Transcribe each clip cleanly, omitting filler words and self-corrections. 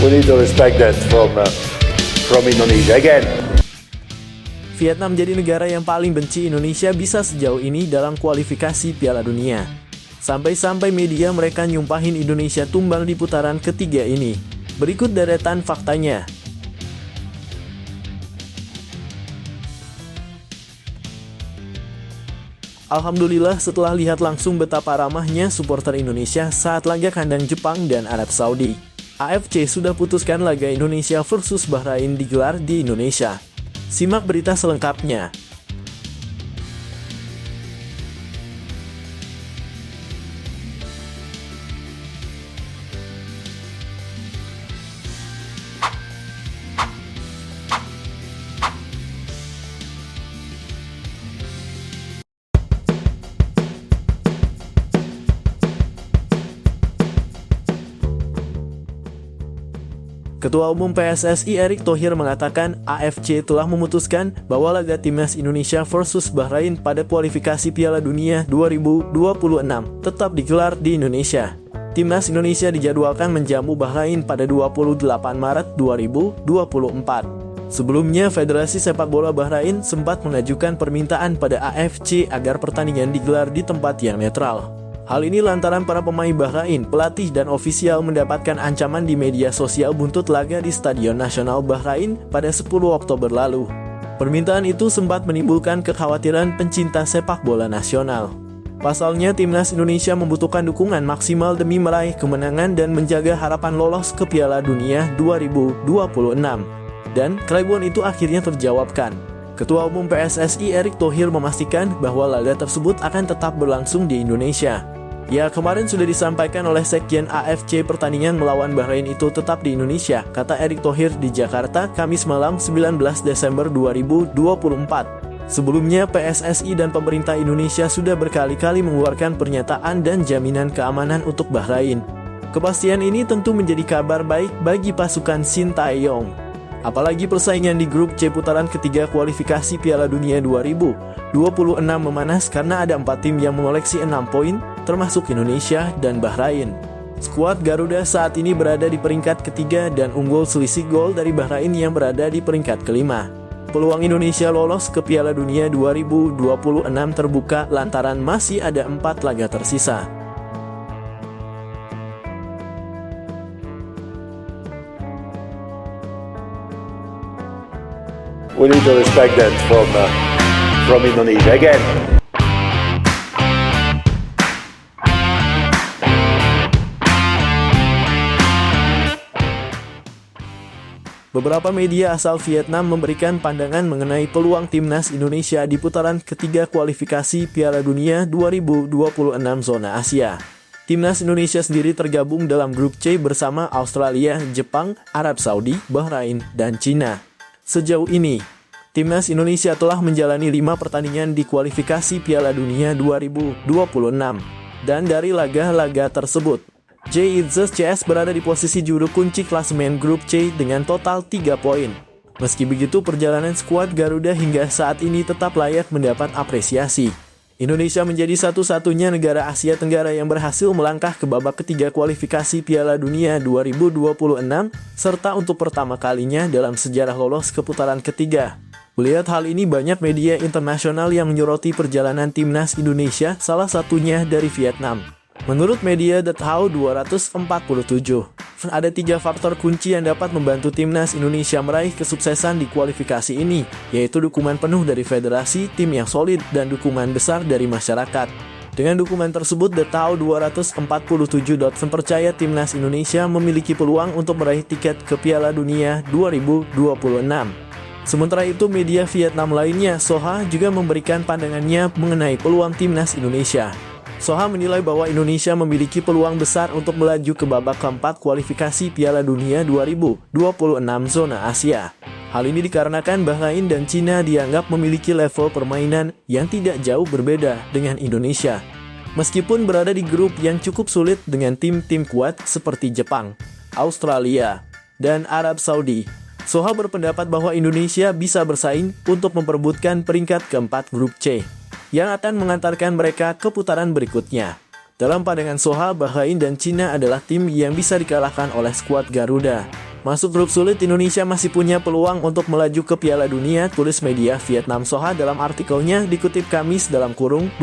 We need to respect that from Indonesia again. Vietnam jadi negara yang paling benci Indonesia bisa sejauh ini dalam kualifikasi Piala Dunia. Sampai-sampai media mereka nyumpahin Indonesia tumbang di putaran ketiga ini. Berikut deretan faktanya. Alhamdulillah setelah lihat langsung betapa ramahnya supporter Indonesia saat laga kandang Jepang dan Arab Saudi, AFC sudah putuskan laga Indonesia versus Bahrain digelar di Indonesia. Simak berita selengkapnya. Ketua Umum PSSI Erick Thohir mengatakan AFC telah memutuskan bahwa laga timnas Indonesia versus Bahrain pada kualifikasi Piala Dunia 2026 tetap digelar di Indonesia. Timnas Indonesia dijadwalkan menjamu Bahrain pada 28 Maret 2024. Sebelumnya, Federasi Sepak Bola Bahrain sempat mengajukan permintaan pada AFC agar pertandingan digelar di tempat yang netral. Hal ini lantaran para pemain Bahrain, pelatih dan ofisial mendapatkan ancaman di media sosial buntut laga di Stadion Nasional Bahrain pada 10 Oktober lalu. Permintaan itu sempat menimbulkan kekhawatiran pencinta sepak bola nasional. Pasalnya, timnas Indonesia membutuhkan dukungan maksimal demi meraih kemenangan dan menjaga harapan lolos ke Piala Dunia 2026. Dan keraguan itu akhirnya terjawabkan. Ketua Umum PSSI Erick Thohir memastikan bahwa laga tersebut akan tetap berlangsung di Indonesia. Ya, kemarin sudah disampaikan oleh Sekjen AFC pertandingan melawan Bahrain itu tetap di Indonesia, kata Erick Thohir di Jakarta, Kamis malam 19 Desember 2024. Sebelumnya, PSSI dan pemerintah Indonesia sudah berkali-kali mengeluarkan pernyataan dan jaminan keamanan untuk Bahrain. Kepastian ini tentu menjadi kabar baik bagi pasukan Sintayong. Apalagi persaingan di grup C putaran ketiga kualifikasi Piala Dunia 2026 memanas karena ada 4 tim yang mengoleksi 6 poin, termasuk Indonesia dan Bahrain. Skuad Garuda saat ini berada di peringkat ketiga dan unggul selisih gol dari Bahrain yang berada di peringkat kelima. Peluang Indonesia lolos ke Piala Dunia 2026 terbuka lantaran masih ada 4 laga tersisa. We need to respect that from Indonesia again. Beberapa media asal Vietnam memberikan pandangan mengenai peluang timnas Indonesia di putaran ketiga kualifikasi Piala Dunia 2026 zona Asia. Timnas Indonesia sendiri tergabung dalam grup C bersama Australia, Jepang, Arab Saudi, Bahrain, dan Cina. Sejauh ini, timnas Indonesia telah menjalani 5 pertandingan di kualifikasi Piala Dunia 2026. Dan dari laga-laga tersebut, JITZES CS berada di posisi juru kunci klasemen grup C dengan total 3 poin. Meski begitu, perjalanan skuad Garuda hingga saat ini tetap layak mendapat apresiasi. Indonesia menjadi satu-satunya negara Asia Tenggara yang berhasil melangkah ke babak ketiga kualifikasi Piala Dunia 2026, serta untuk pertama kalinya dalam sejarah lolos ke putaran ketiga. Melihat hal ini, banyak media internasional yang menyoroti perjalanan timnas Indonesia, salah satunya dari Vietnam. Menurut media The How 247, ada 3 faktor kunci yang dapat membantu timnas Indonesia meraih kesuksesan di kualifikasi ini, yaitu dukungan penuh dari federasi, tim yang solid, dan dukungan besar dari masyarakat. Dengan dukungan tersebut, The How 247 percaya timnas Indonesia memiliki peluang untuk meraih tiket ke Piala Dunia 2026. Sementara itu, media Vietnam lainnya, Soha, juga memberikan pandangannya mengenai peluang timnas Indonesia. Soha menilai bahwa Indonesia memiliki peluang besar untuk melaju ke babak keempat kualifikasi Piala Dunia 2026 zona Asia. Hal ini dikarenakan Bahrain dan Cina dianggap memiliki level permainan yang tidak jauh berbeda dengan Indonesia. Meskipun berada di grup yang cukup sulit dengan tim-tim kuat seperti Jepang, Australia, dan Arab Saudi, Soha berpendapat bahwa Indonesia bisa bersaing untuk memperebutkan peringkat keempat grup C, yang akan mengantarkan mereka ke putaran berikutnya. Dalam pandangan Soha, Bahrain dan Cina adalah tim yang bisa dikalahkan oleh skuad Garuda. Masuk grup sulit, Indonesia masih punya peluang untuk melaju ke Piala Dunia, tulis media Vietnam Soha dalam artikelnya dikutip Kamis (22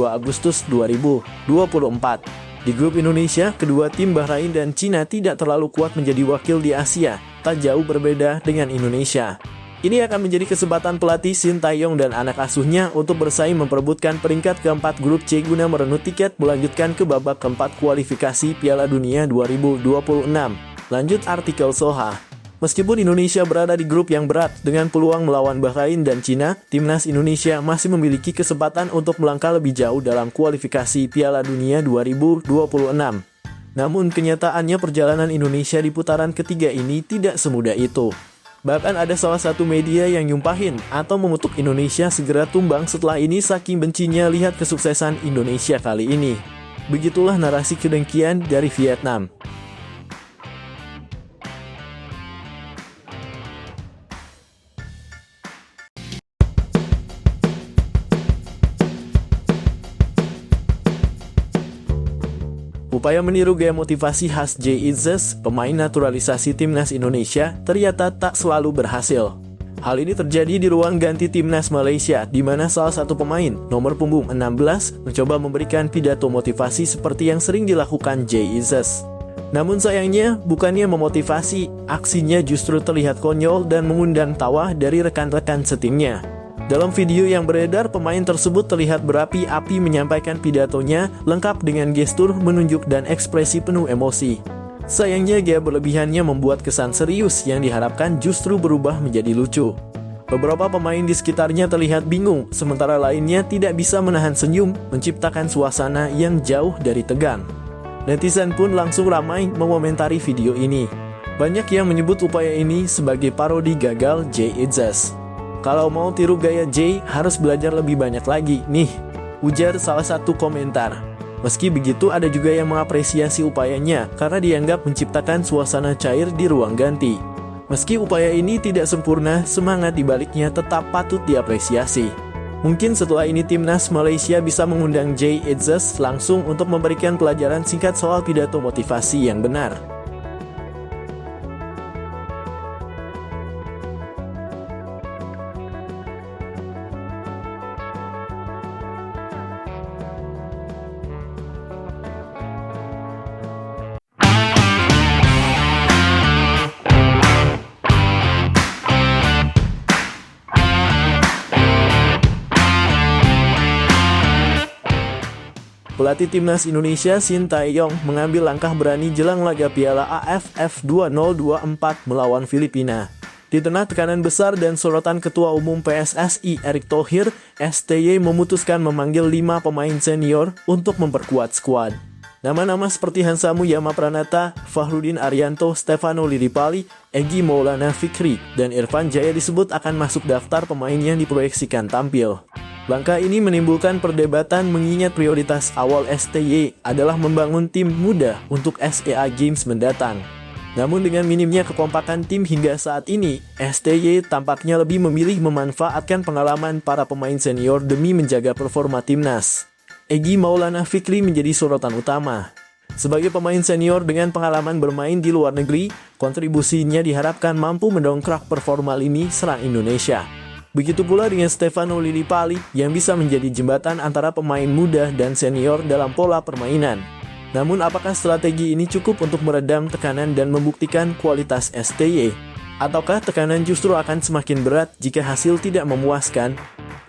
Agustus 2024). Di grup Indonesia, kedua tim Bahrain dan Cina tidak terlalu kuat menjadi wakil di Asia, tak jauh berbeda dengan Indonesia. Ini akan menjadi kesempatan pelatih Shin Tae-yong dan anak asuhnya untuk bersaing memperebutkan peringkat keempat grup C guna merenut tiket melanjutkan ke babak keempat kualifikasi Piala Dunia 2026. Lanjut artikel Soha. Meskipun Indonesia berada di grup yang berat dengan peluang melawan Bahrain dan Cina, timnas Indonesia masih memiliki kesempatan untuk melangkah lebih jauh dalam kualifikasi Piala Dunia 2026. Namun kenyataannya perjalanan Indonesia di putaran ketiga ini tidak semudah itu. Bahkan ada salah satu media yang nyumpahin atau mengutuk Indonesia segera tumbang setelah ini saking bencinya lihat kesuksesan Indonesia kali ini. Begitulah narasi kedengkian dari Vietnam. Upaya meniru gaya motivasi khas Jay Itzes, pemain naturalisasi timnas Indonesia, ternyata tak selalu berhasil. Hal ini terjadi di ruang ganti timnas Malaysia, di mana salah satu pemain, nomor punggung 16, mencoba memberikan pidato motivasi seperti yang sering dilakukan Jay Itzes. Namun sayangnya, bukannya memotivasi, aksinya justru terlihat konyol dan mengundang tawa dari rekan-rekan setimnya. Dalam video yang beredar, pemain tersebut terlihat berapi-api menyampaikan pidatonya, lengkap dengan gestur, menunjuk, dan ekspresi penuh emosi. Sayangnya, gaya berlebihannya membuat kesan serius yang diharapkan justru berubah menjadi lucu. Beberapa pemain di sekitarnya terlihat bingung, sementara lainnya tidak bisa menahan senyum, menciptakan suasana yang jauh dari tegang. Netizen pun langsung ramai mengomentari video ini. Banyak yang menyebut upaya ini sebagai parodi gagal Jay Itzes. Kalau mau tiru gaya Jay, harus belajar lebih banyak lagi, nih, ujar salah satu komentar. Meski begitu, ada juga yang mengapresiasi upayanya karena dianggap menciptakan suasana cair di ruang ganti. Meski upaya ini tidak sempurna, semangat dibaliknya tetap patut diapresiasi. Mungkin setelah ini timnas Malaysia bisa mengundang Jay Itzes langsung untuk memberikan pelajaran singkat soal pidato motivasi yang benar. Pelatih timnas Indonesia Shin Tae-yong mengambil langkah berani jelang laga Piala AFF 2024 melawan Filipina. Di tengah tekanan besar dan sorotan Ketua Umum PSSI Erick Thohir, STY memutuskan memanggil 5 pemain senior untuk memperkuat skuad. Nama-nama seperti Hansamu Yamapranata, Fahrudin Arianto, Stefano Lillipali, Egy Maulana Fikri, dan Irfan Jaya disebut akan masuk daftar pemain yang diproyeksikan tampil. Langkah ini menimbulkan perdebatan mengingat prioritas awal STY adalah membangun tim muda untuk SEA Games mendatang. Namun dengan minimnya kekompakan tim hingga saat ini, STY tampaknya lebih memilih memanfaatkan pengalaman para pemain senior demi menjaga performa timnas. Egy Maulana Fikri menjadi sorotan utama. Sebagai pemain senior dengan pengalaman bermain di luar negeri, kontribusinya diharapkan mampu mendongkrak performa lini serang Indonesia. Begitu pula dengan Stefano Lillipali yang bisa menjadi jembatan antara pemain muda dan senior dalam pola permainan. Namun apakah strategi ini cukup untuk meredam tekanan dan membuktikan kualitas STY? Ataukah tekanan justru akan semakin berat jika hasil tidak memuaskan?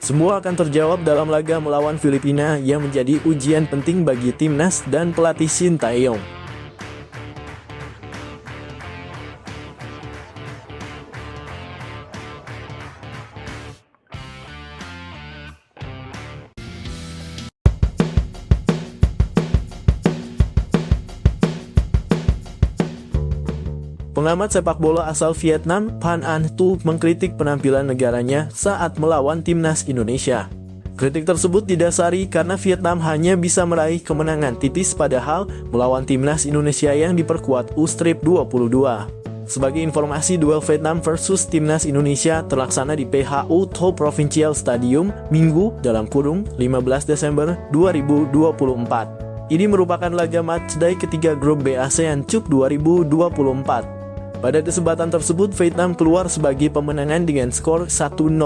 Semua akan terjawab dalam laga melawan Filipina yang menjadi ujian penting bagi timnas dan pelatih Shin Tae-yong. Pengamat sepak bola asal Vietnam, Phan Anh Tu, mengkritik penampilan negaranya saat melawan timnas Indonesia. Kritik tersebut didasari karena Vietnam hanya bisa meraih kemenangan tipis padahal melawan timnas Indonesia yang diperkuat U-22. Sebagai informasi, duel Vietnam versus timnas Indonesia terlaksana di PHU Tho Provincial Stadium Minggu (15 Desember 2024). Ini merupakan laga matchday ketiga grup B ASEAN Cup 2024. Pada kesempatan tersebut, Vietnam keluar sebagai pemenangan dengan skor 1-0.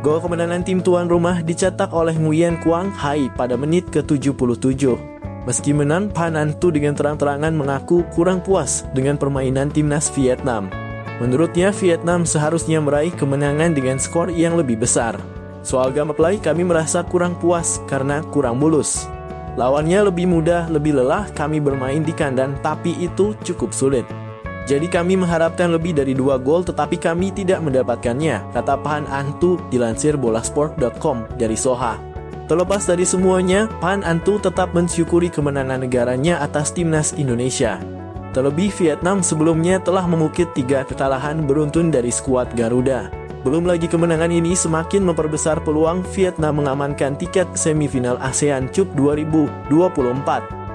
Gol kemenangan tim tuan rumah dicetak oleh Nguyen Quang Hai pada menit ke-77. Meski menang, Phan Anh Tu dengan terang-terangan mengaku kurang puas dengan permainan timnas Vietnam. Menurutnya, Vietnam seharusnya meraih kemenangan dengan skor yang lebih besar. Soal gameplay, kami merasa kurang puas karena kurang mulus. Lawannya lebih mudah, lebih lelah, kami bermain di kandang, tapi itu cukup sulit. Jadi kami mengharapkan lebih dari 2 gol tetapi kami tidak mendapatkannya, kata Phan Anh Tu dilansir bolasport.com dari Soha. Terlepas dari semuanya, Phan Anh Tu tetap mensyukuri kemenangan negaranya atas timnas Indonesia. Terlebih Vietnam sebelumnya telah mengukit 3 kekalahan beruntun dari skuad Garuda. Belum lagi kemenangan ini semakin memperbesar peluang Vietnam mengamankan tiket semifinal ASEAN Cup 2024.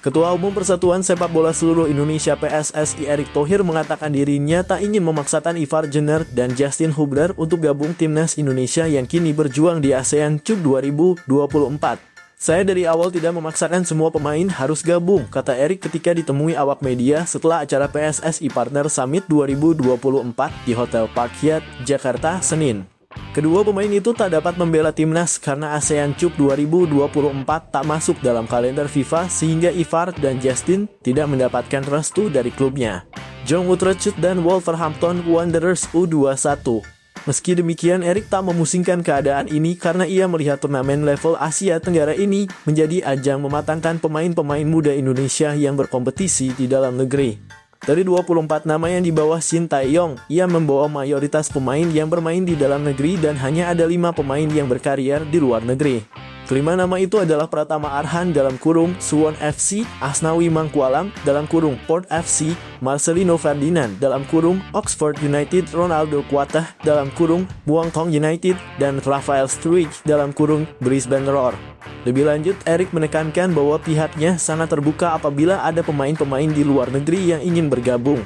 Ketua Umum Persatuan Sepak Bola Seluruh Indonesia PSSI Erick Thohir mengatakan dirinya tak ingin memaksakan Ivar Jenner dan Justin Hubner untuk gabung timnas Indonesia yang kini berjuang di ASEAN Cup 2024. Saya dari awal tidak memaksakan semua pemain harus gabung, kata Erick ketika ditemui awak media setelah acara PSSI Partner Summit 2024 di Hotel Park Hyatt, Jakarta, Senin. Kedua pemain itu tak dapat membela timnas karena ASEAN Cup 2024 tak masuk dalam kalender FIFA sehingga Ivar dan Justin tidak mendapatkan restu dari klubnya, Jong Utrecht dan Wolverhampton Wanderers U21. Meski demikian, Erick tak memusingkan keadaan ini karena ia melihat turnamen level Asia Tenggara ini menjadi ajang mematangkan pemain-pemain muda Indonesia yang berkompetisi di dalam negeri. Dari 24 nama yang dibawa Shin Tae-yong, ia membawa mayoritas pemain yang bermain di dalam negeri dan hanya ada 5 pemain yang berkarier di luar negeri. Kelima nama itu adalah Pratama Arhan dalam kurung Suwon FC, Asnawi Mangkualam dalam kurung Port FC, Marcelino Ferdinand dalam kurung Oxford United, Ronaldo Kuatah dalam kurung Muangthong United, dan Rafael Struijk dalam kurung Brisbane Roar. Lebih lanjut, Erick menekankan bahwa pihaknya sangat terbuka apabila ada pemain-pemain di luar negeri yang ingin bergabung.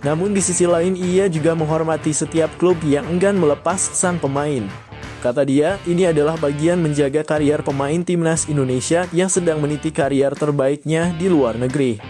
Namun di sisi lain ia juga menghormati setiap klub yang enggan melepas sang pemain. Kata dia, ini adalah bagian menjaga karier pemain timnas Indonesia yang sedang meniti karier terbaiknya di luar negeri.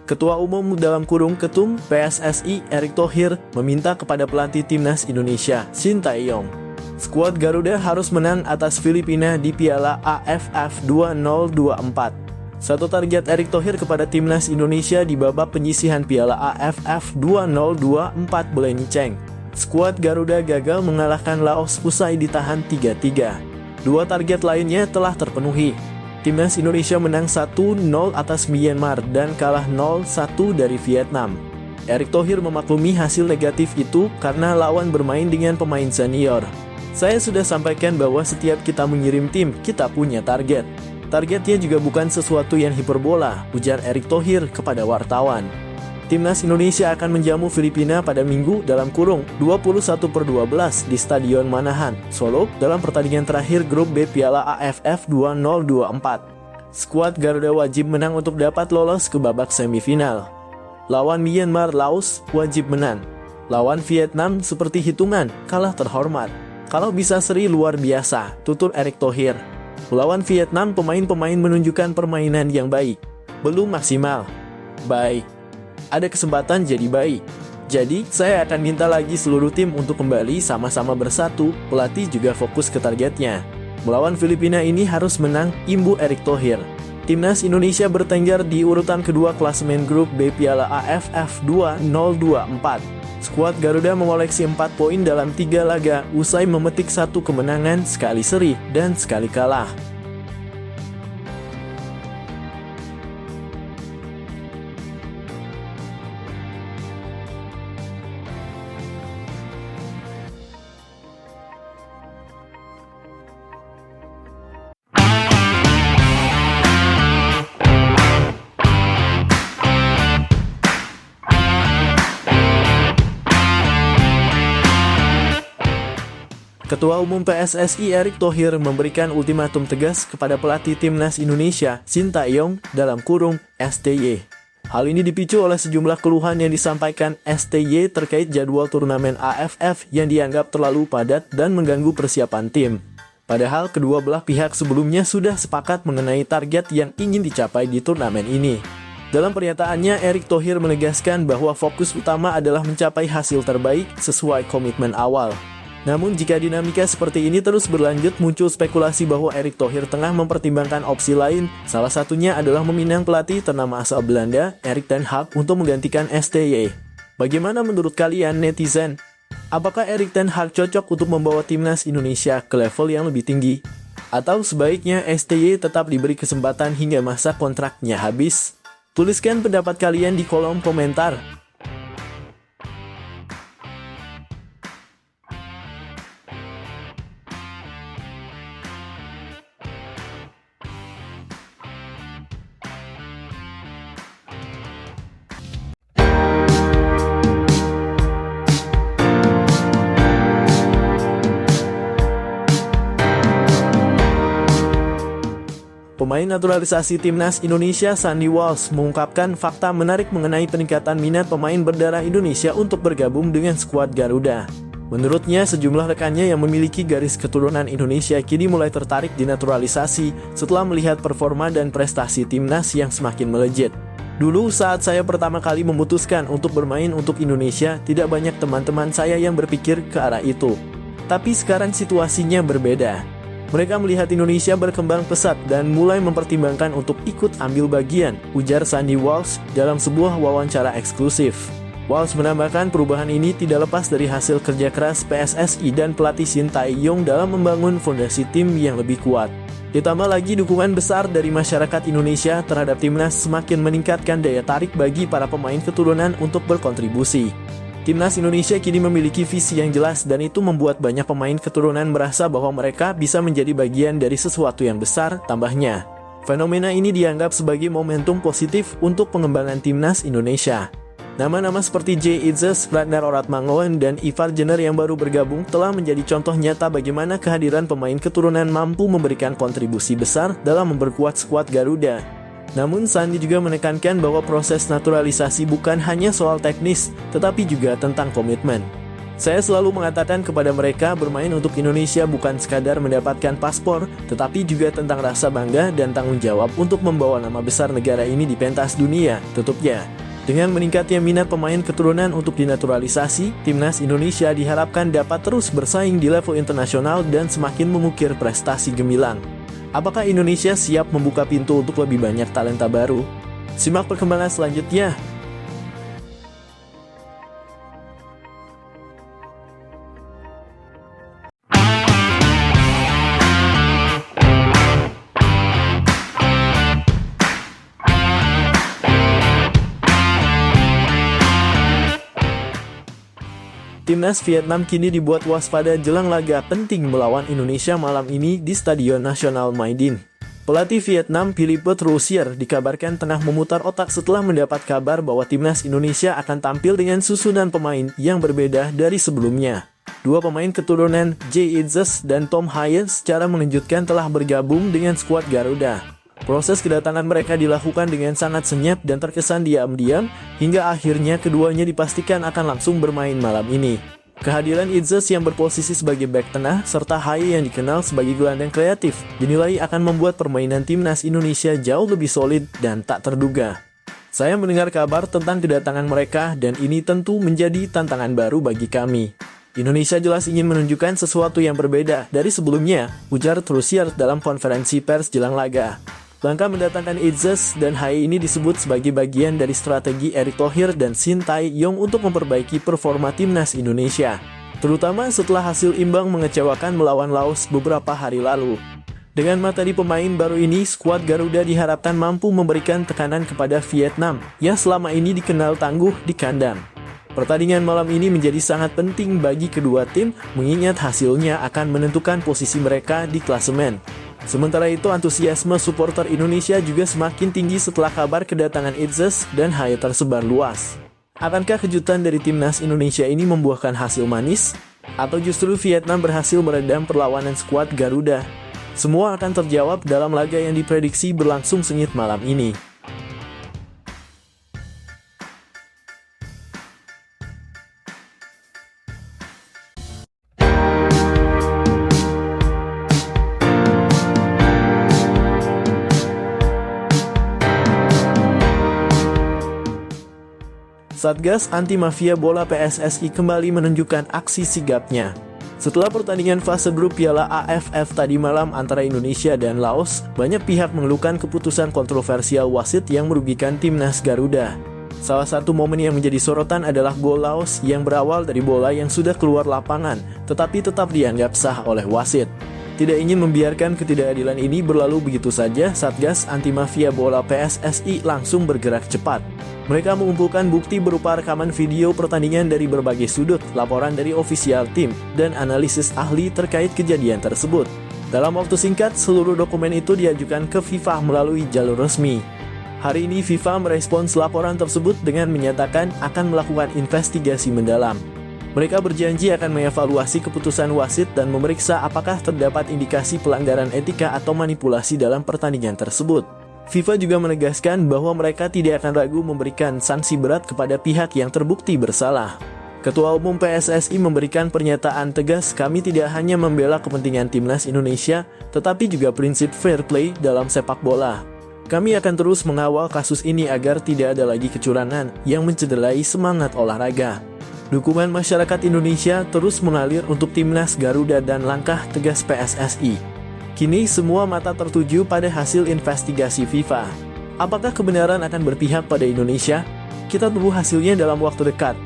Ketua Umum dalam kurung Ketum PSSI Erick Thohir meminta kepada pelatih timnas Indonesia Shin Tae-yong, skuad Garuda harus menang atas Filipina di Piala AFF 2024. Satu target Erick Thohir kepada timnas Indonesia di babak penyisihan Piala AFF 2024 Belenceng. Skuad Garuda gagal mengalahkan Laos usai ditahan 3-3. 2 target lainnya telah terpenuhi. Timnas Indonesia menang 1-0 atas Myanmar dan kalah 0-1 dari Vietnam. Erick Thohir memaklumi hasil negatif itu karena lawan bermain dengan pemain senior. Saya sudah sampaikan bahwa setiap kita mengirim tim, kita punya target. Targetnya juga bukan sesuatu yang hiperbola, ujar Erick Thohir kepada wartawan. Timnas Indonesia akan menjamu Filipina pada Minggu dalam kurung 21/12 di Stadion Manahan, Solo dalam pertandingan terakhir grup B Piala AFF 2024. Skuad Garuda wajib menang untuk dapat lolos ke babak semifinal. Lawan Myanmar, Laos wajib menang. Lawan Vietnam seperti hitungan, kalah terhormat. Kalau bisa seri luar biasa, tutur Erick Thohir. Melawan Vietnam, pemain-pemain menunjukkan permainan yang baik. Belum maksimal. Baik. Ada kesempatan jadi baik. Jadi, saya akan minta lagi seluruh tim untuk kembali sama-sama bersatu, pelatih juga fokus ke targetnya. Melawan Filipina ini harus menang, imbu Erick Thohir. Timnas Indonesia bertengger di urutan kedua klasemen grup B Piala AFF 2024. Skuad Garuda mengoleksi 4 poin dalam 3 laga, usai memetik 1 kemenangan, sekali seri, dan sekali kalah. Ketua Umum PSSI Erick Thohir memberikan ultimatum tegas kepada pelatih Timnas Indonesia Sintayong (STY). Hal ini dipicu oleh sejumlah keluhan yang disampaikan STY terkait jadwal turnamen AFF yang dianggap terlalu padat dan mengganggu persiapan tim. Padahal kedua belah pihak sebelumnya sudah sepakat mengenai target yang ingin dicapai di turnamen ini. Dalam pernyataannya, Erick Thohir menegaskan bahwa fokus utama adalah mencapai hasil terbaik sesuai komitmen awal. Namun jika dinamika seperti ini terus berlanjut, muncul spekulasi bahwa Erick Thohir tengah mempertimbangkan opsi lain. Salah satunya adalah meminang pelatih ternama asal Belanda, Erik ten Hag, untuk menggantikan STY. Bagaimana menurut kalian netizen? Apakah Erik ten Hag cocok untuk membawa timnas Indonesia ke level yang lebih tinggi? Atau sebaiknya STY tetap diberi kesempatan hingga masa kontraknya habis? Tuliskan pendapat kalian di kolom komentar. Pemain naturalisasi Timnas Indonesia Sandy Walsh mengungkapkan fakta menarik mengenai peningkatan minat pemain berdarah Indonesia untuk bergabung dengan skuad Garuda. Menurutnya, sejumlah rekannya yang memiliki garis keturunan Indonesia kini mulai tertarik di naturalisasi setelah melihat performa dan prestasi Timnas yang semakin melejit. Dulu saat saya pertama kali memutuskan untuk bermain untuk Indonesia, tidak banyak teman-teman saya yang berpikir ke arah itu. Tapi sekarang situasinya berbeda. Mereka melihat Indonesia berkembang pesat dan mulai mempertimbangkan untuk ikut ambil bagian, ujar Sandy Walsh dalam sebuah wawancara eksklusif. Walsh menambahkan perubahan ini tidak lepas dari hasil kerja keras PSSI dan pelatih Sintayong dalam membangun fondasi tim yang lebih kuat. Ditambah lagi dukungan besar dari masyarakat Indonesia terhadap timnas semakin meningkatkan daya tarik bagi para pemain keturunan untuk berkontribusi. Timnas Indonesia kini memiliki visi yang jelas dan itu membuat banyak pemain keturunan merasa bahwa mereka bisa menjadi bagian dari sesuatu yang besar, tambahnya. Fenomena ini dianggap sebagai momentum positif untuk pengembangan Timnas Indonesia. Nama-nama seperti Jay Itzes, Ragnar Oratmangoen, dan Ivar Jenner yang baru bergabung telah menjadi contoh nyata bagaimana kehadiran pemain keturunan mampu memberikan kontribusi besar dalam memperkuat skuad Garuda. Namun Sandy juga menekankan bahwa proses naturalisasi bukan hanya soal teknis, tetapi juga tentang komitmen. Saya selalu mengatakan kepada mereka bermain untuk Indonesia bukan sekadar mendapatkan paspor, tetapi juga tentang rasa bangga dan tanggung jawab untuk membawa nama besar negara ini di pentas dunia, tutupnya. Dengan meningkatnya minat pemain keturunan untuk dinaturalisasi, Timnas Indonesia diharapkan dapat terus bersaing di level internasional dan semakin mengukir prestasi gemilang. Apakah Indonesia siap membuka pintu untuk lebih banyak talenta baru? Simak perkembangan selanjutnya. Timnas Vietnam kini dibuat waspada jelang laga penting melawan Indonesia malam ini di Stadion Nasional Mai Dinh. Pelatih Vietnam Philippe Troussier dikabarkan tengah memutar otak setelah mendapat kabar bahwa Timnas Indonesia akan tampil dengan susunan pemain yang berbeda dari sebelumnya. Dua pemain keturunan Jay Itzes dan Tom Hyen secara mengejutkan telah bergabung dengan skuad Garuda. Proses kedatangan mereka dilakukan dengan sangat senyap dan terkesan diam-diam, hingga akhirnya keduanya dipastikan akan langsung bermain malam ini. Kehadiran Itzes yang berposisi sebagai bek tengah, serta Hyen yang dikenal sebagai gelandang kreatif, dinilai akan membuat permainan Timnas Indonesia jauh lebih solid dan tak terduga. Saya mendengar kabar tentang kedatangan mereka dan ini tentu menjadi tantangan baru bagi kami. Indonesia jelas ingin menunjukkan sesuatu yang berbeda dari sebelumnya, ujar Troussier dalam konferensi pers jelang laga. Langkah mendatangkan Itzes dan Hyen ini disebut sebagai bagian dari strategi Erick Thohir dan Sintayong untuk memperbaiki performa Timnas Indonesia, terutama setelah hasil imbang mengecewakan melawan Laos beberapa hari lalu. Dengan materi pemain baru ini, skuad Garuda diharapkan mampu memberikan tekanan kepada Vietnam yang selama ini dikenal tangguh di kandang. Pertandingan malam ini menjadi sangat penting bagi kedua tim, mengingat hasilnya akan menentukan posisi mereka di klasemen. Sementara itu, antusiasme supporter Indonesia juga semakin tinggi setelah kabar kedatangan Itzes dan Hyen tersebar luas. Akankah kejutan dari Timnas Indonesia ini membuahkan hasil manis? Atau justru Vietnam berhasil meredam perlawanan skuad Garuda? Semua akan terjawab dalam laga yang diprediksi berlangsung sengit malam ini. Satgas Anti Mafia Bola PSSI kembali menunjukkan aksi sigapnya. Setelah pertandingan fase grup Piala AFF tadi malam antara Indonesia dan Laos, banyak pihak mengeluhkan keputusan kontroversial wasit yang merugikan timnas Garuda. Salah satu momen yang menjadi sorotan adalah gol Laos yang berawal dari bola yang sudah keluar lapangan, tetapi tetap dianggap sah oleh wasit. Tidak ingin membiarkan ketidakadilan ini berlalu begitu saja, Satgas Anti Mafia Bola PSSI langsung bergerak cepat. Mereka mengumpulkan bukti berupa rekaman video pertandingan dari berbagai sudut, laporan dari ofisial tim, dan analisis ahli terkait kejadian tersebut. Dalam waktu singkat, seluruh dokumen itu diajukan ke FIFA melalui jalur resmi. Hari ini FIFA merespons laporan tersebut dengan menyatakan akan melakukan investigasi mendalam. Mereka berjanji akan mengevaluasi keputusan wasit dan memeriksa apakah terdapat indikasi pelanggaran etika atau manipulasi dalam pertandingan tersebut. FIFA juga menegaskan bahwa mereka tidak akan ragu memberikan sanksi berat kepada pihak yang terbukti bersalah. Ketua Umum PSSI memberikan pernyataan tegas, kami tidak hanya membela kepentingan timnas Indonesia, tetapi juga prinsip fair play dalam sepak bola. Kami akan terus mengawal kasus ini agar tidak ada lagi kecurangan yang mencederai semangat olahraga. Dukungan masyarakat Indonesia terus mengalir untuk timnas Garuda dan langkah tegas PSSI. Kini semua mata tertuju pada hasil investigasi FIFA. Apakah kebenaran akan berpihak pada Indonesia? Kita tunggu hasilnya dalam waktu dekat.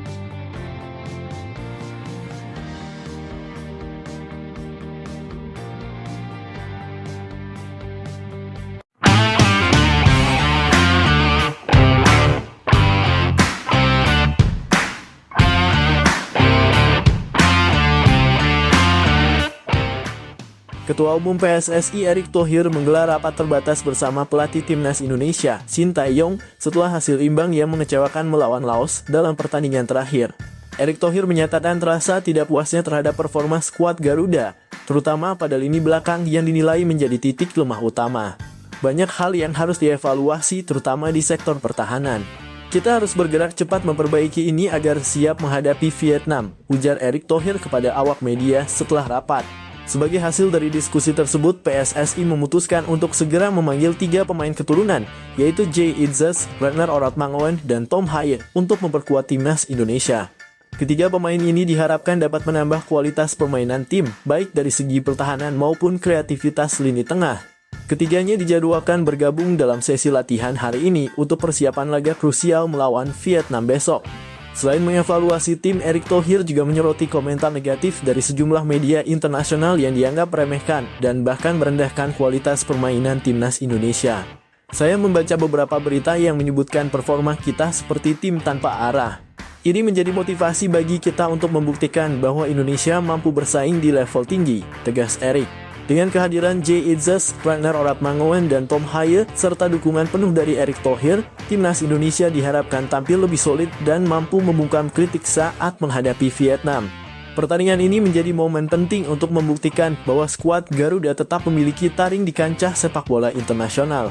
Ketua Umum PSSI Erick Thohir menggelar rapat terbatas bersama pelatih timnas Indonesia, Shin Tae-yong, setelah hasil imbang yang mengecewakan melawan Laos dalam pertandingan terakhir. Erick Thohir menyatakan terasa tidak puasnya terhadap performa skuad Garuda, terutama pada lini belakang yang dinilai menjadi titik lemah utama. Banyak hal yang harus dievaluasi, terutama di sektor pertahanan. Kita harus bergerak cepat memperbaiki ini agar siap menghadapi Vietnam, ujar Erick Thohir kepada awak media setelah rapat. Sebagai hasil dari diskusi tersebut, PSSI memutuskan untuk segera memanggil 3 pemain keturunan, yaitu Jay Itzes, Ragnar Oratmangoen, dan Tom Haye untuk memperkuat timnas Indonesia. Ketiga pemain ini diharapkan dapat menambah kualitas permainan tim, baik dari segi pertahanan maupun kreativitas lini tengah. Ketiganya dijadwalkan bergabung dalam sesi latihan hari ini untuk persiapan laga krusial melawan Vietnam besok. Selain mengevaluasi tim, Erick Thohir juga menyoroti komentar negatif dari sejumlah media internasional yang dianggap meremehkan dan bahkan merendahkan kualitas permainan timnas Indonesia. Saya membaca beberapa berita yang menyebutkan performa kita seperti tim tanpa arah. Ini menjadi motivasi bagi kita untuk membuktikan bahwa Indonesia mampu bersaing di level tinggi, tegas Erick. Dengan kehadiran Jay Itzes, Ragnar Oratmangoen, dan Tom Haye, serta dukungan penuh dari Erick Thohir, timnas Indonesia diharapkan tampil lebih solid dan mampu membungkam kritik saat menghadapi Vietnam. Pertandingan ini menjadi momen penting untuk membuktikan bahwa skuad Garuda tetap memiliki taring di kancah sepak bola internasional.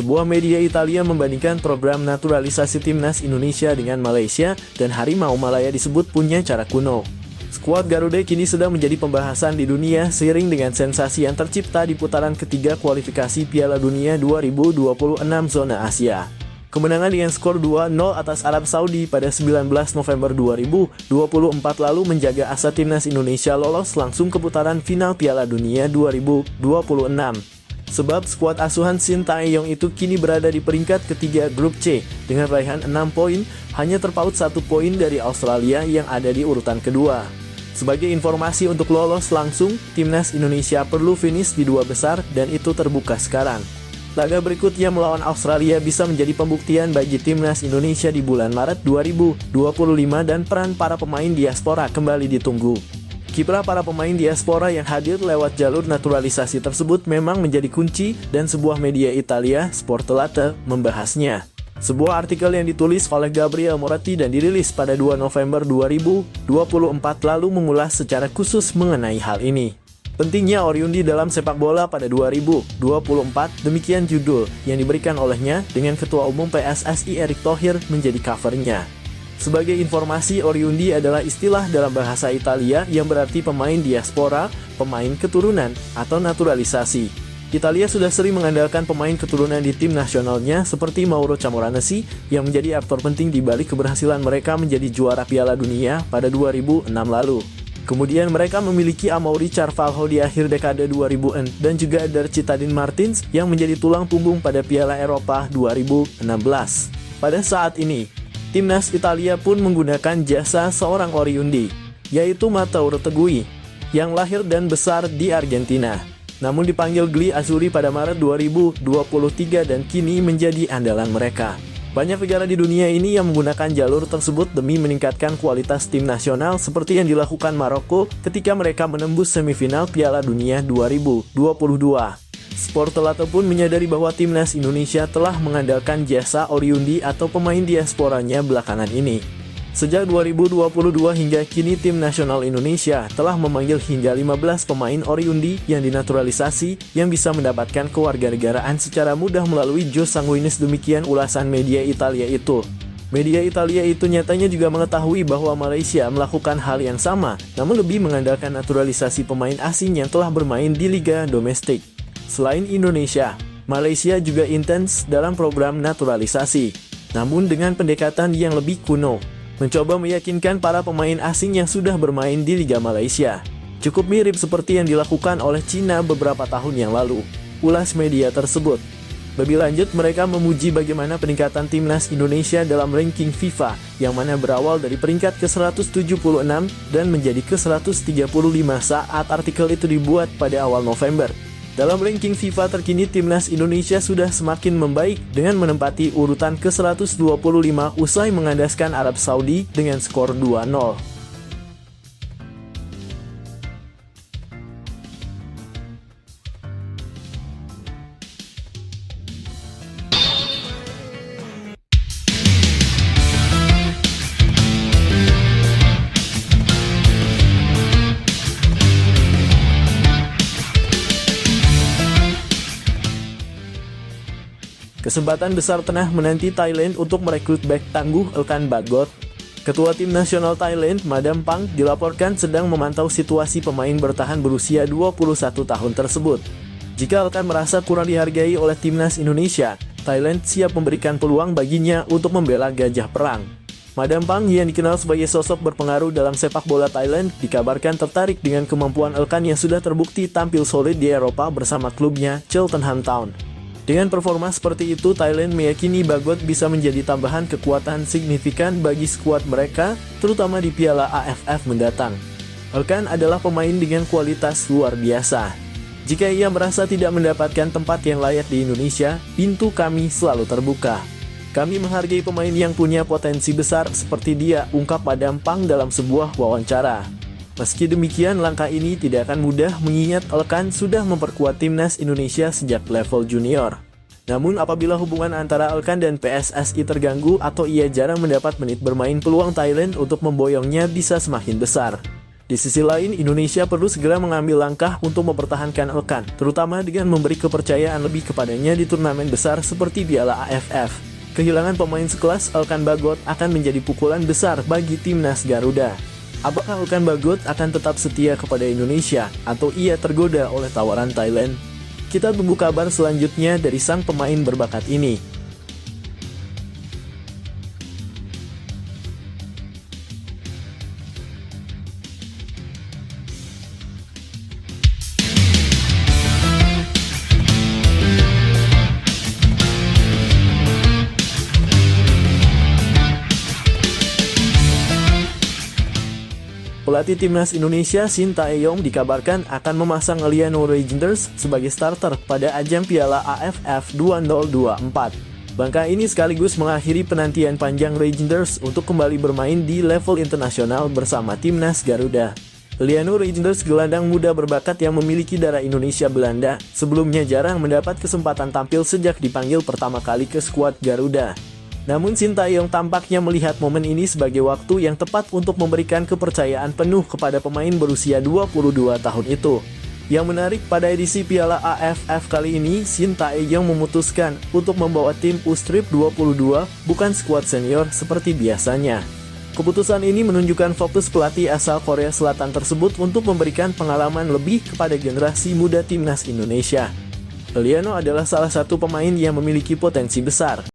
Sebuah media Italia membandingkan program naturalisasi timnas Indonesia dengan Malaysia, dan Harimau Malaya disebut punya cara kuno. Skuad Skuad Garuda kini sedang menjadi pembahasan di dunia seiring dengan sensasi yang tercipta di putaran ketiga kualifikasi Piala Dunia 2026 zona Asia. Kemenangan dengan skor 2-0 atas Arab Saudi pada 19 November 2024 lalu menjaga asa timnas Indonesia lolos langsung ke putaran final Piala Dunia 2026. Sebab skuad asuhan Shin Tae-yong itu kini berada di peringkat ketiga grup C dengan raihan 6 poin, hanya terpaut 1 poin dari Australia yang ada di urutan kedua. Sebagai informasi untuk lolos langsung, timnas Indonesia perlu finish di 2 besar dan itu terbuka sekarang. Laga berikutnya melawan Australia bisa menjadi pembuktian bagi timnas Indonesia di bulan Maret 2025 dan peran para pemain diaspora kembali ditunggu. Kiprah para pemain diaspora yang hadir lewat jalur naturalisasi tersebut memang menjadi kunci dan sebuah media Italia, Sportellate, membahasnya. Sebuah artikel yang ditulis oleh Gabriele Moretti dan dirilis pada 2 November 2024 lalu mengulas secara khusus mengenai hal ini. Pentingnya Oriundi dalam sepak bola pada 2024, demikian judul yang diberikan olehnya dengan Ketua Umum PSSI Erick Thohir menjadi covernya. Sebagai informasi, Oriundi adalah istilah dalam bahasa Italia yang berarti pemain diaspora, pemain keturunan, atau naturalisasi. Italia sudah sering mengandalkan pemain keturunan di tim nasionalnya seperti Mauro Camoranesi yang menjadi aktor penting di balik keberhasilan mereka menjadi juara Piala Dunia pada 2006 lalu. Kemudian mereka memiliki Amaury Carvalho di akhir dekade 2000-an dan juga Eder Citadin Martins yang menjadi tulang punggung pada Piala Eropa 2016. Pada saat ini, timnas Italia pun menggunakan jasa seorang Oriundi, yaitu Matteo Retegui, yang lahir dan besar di Argentina. Namun dipanggil Gli Azzurri pada Maret 2023 dan kini menjadi andalan mereka. Banyak negara di dunia ini yang menggunakan jalur tersebut demi meningkatkan kualitas tim nasional seperti yang dilakukan Maroko ketika mereka menembus semifinal Piala Dunia 2022. Sportellate pun menyadari bahwa timnas Indonesia telah mengandalkan jasa Oriundi atau pemain diasporanya belakangan ini. Sejak 2022 hingga kini tim nasional Indonesia telah memanggil hingga 15 pemain Oriundi yang dinaturalisasi yang bisa mendapatkan kewarganegaraan secara mudah melalui Jose Sanguinis, demikian ulasan media Italia itu. Media Italia itu nyatanya juga mengetahui bahwa Malaysia melakukan hal yang sama, namun lebih mengandalkan naturalisasi pemain asing yang telah bermain di liga domestik. Selain Indonesia, Malaysia juga intens dalam program naturalisasi, namun dengan pendekatan yang lebih kuno, mencoba meyakinkan para pemain asing yang sudah bermain di Liga Malaysia. Cukup mirip seperti yang dilakukan oleh Cina beberapa tahun yang lalu, ulas media tersebut. Lebih lanjut, mereka memuji bagaimana peningkatan timnas Indonesia dalam ranking FIFA, yang mana berawal dari peringkat ke-176 dan menjadi ke-135 saat artikel itu dibuat pada awal November. Dalam ranking FIFA terkini, timnas Indonesia sudah semakin membaik dengan menempati urutan ke-125 usai mengandaskan Arab Saudi dengan skor 2-0. Kesempatan besar tengah menanti Thailand untuk merekrut bek tangguh Elkan Bagot. Ketua Tim Nasional Thailand, Madam Pang, dilaporkan sedang memantau situasi pemain bertahan berusia 21 tahun tersebut. Jika Elkan merasa kurang dihargai oleh timnas Indonesia, Thailand siap memberikan peluang baginya untuk membela gajah perang. Madam Pang yang dikenal sebagai sosok berpengaruh dalam sepak bola Thailand dikabarkan tertarik dengan kemampuan Elkan yang sudah terbukti tampil solid di Eropa bersama klubnya Cheltenham Town. Dengan performa seperti itu, Thailand meyakini Bagot bisa menjadi tambahan kekuatan signifikan bagi skuad mereka, terutama di Piala AFF mendatang. Elkan adalah pemain dengan kualitas luar biasa. Jika ia merasa tidak mendapatkan tempat yang layak di Indonesia, pintu kami selalu terbuka. Kami menghargai pemain yang punya potensi besar seperti dia, ungkap Madam Pang dalam sebuah wawancara. Meski demikian, langkah ini tidak akan mudah mengingat Elkan sudah memperkuat timnas Indonesia sejak level junior. Namun apabila hubungan antara Elkan dan PSSI terganggu atau ia jarang mendapat menit bermain, peluang Thailand untuk memboyongnya bisa semakin besar. Di sisi lain, Indonesia perlu segera mengambil langkah untuk mempertahankan Elkan, terutama dengan memberi kepercayaan lebih kepadanya di turnamen besar seperti Piala AFF. Kehilangan pemain sekelas Elkan Bagot akan menjadi pukulan besar bagi timnas Garuda. Apakah Ukan Bagot akan tetap setia kepada Indonesia atau ia tergoda oleh tawaran Thailand? Kita tunggu kabar selanjutnya dari sang pemain berbakat ini. Pelatih timnas Indonesia Shin Tae-yong dikabarkan akan memasang Liano Reijnders sebagai starter pada ajang Piala AFF 2024. Langkah ini sekaligus mengakhiri penantian panjang Reijnders untuk kembali bermain di level internasional bersama timnas Garuda. Liano Reijnders, gelandang muda berbakat yang memiliki darah Indonesia Belanda, sebelumnya jarang mendapat kesempatan tampil sejak dipanggil pertama kali ke skuad Garuda. Namun Shin Tae-yong tampaknya melihat momen ini sebagai waktu yang tepat untuk memberikan kepercayaan penuh kepada pemain berusia 22 tahun itu. Yang menarik, pada edisi Piala AFF kali ini, Shin Tae-yong memutuskan untuk membawa tim U-Strip 22, bukan skuad senior seperti biasanya. Keputusan ini menunjukkan fokus pelatih asal Korea Selatan tersebut untuk memberikan pengalaman lebih kepada generasi muda timnas Indonesia. Liano adalah salah satu pemain yang memiliki potensi besar.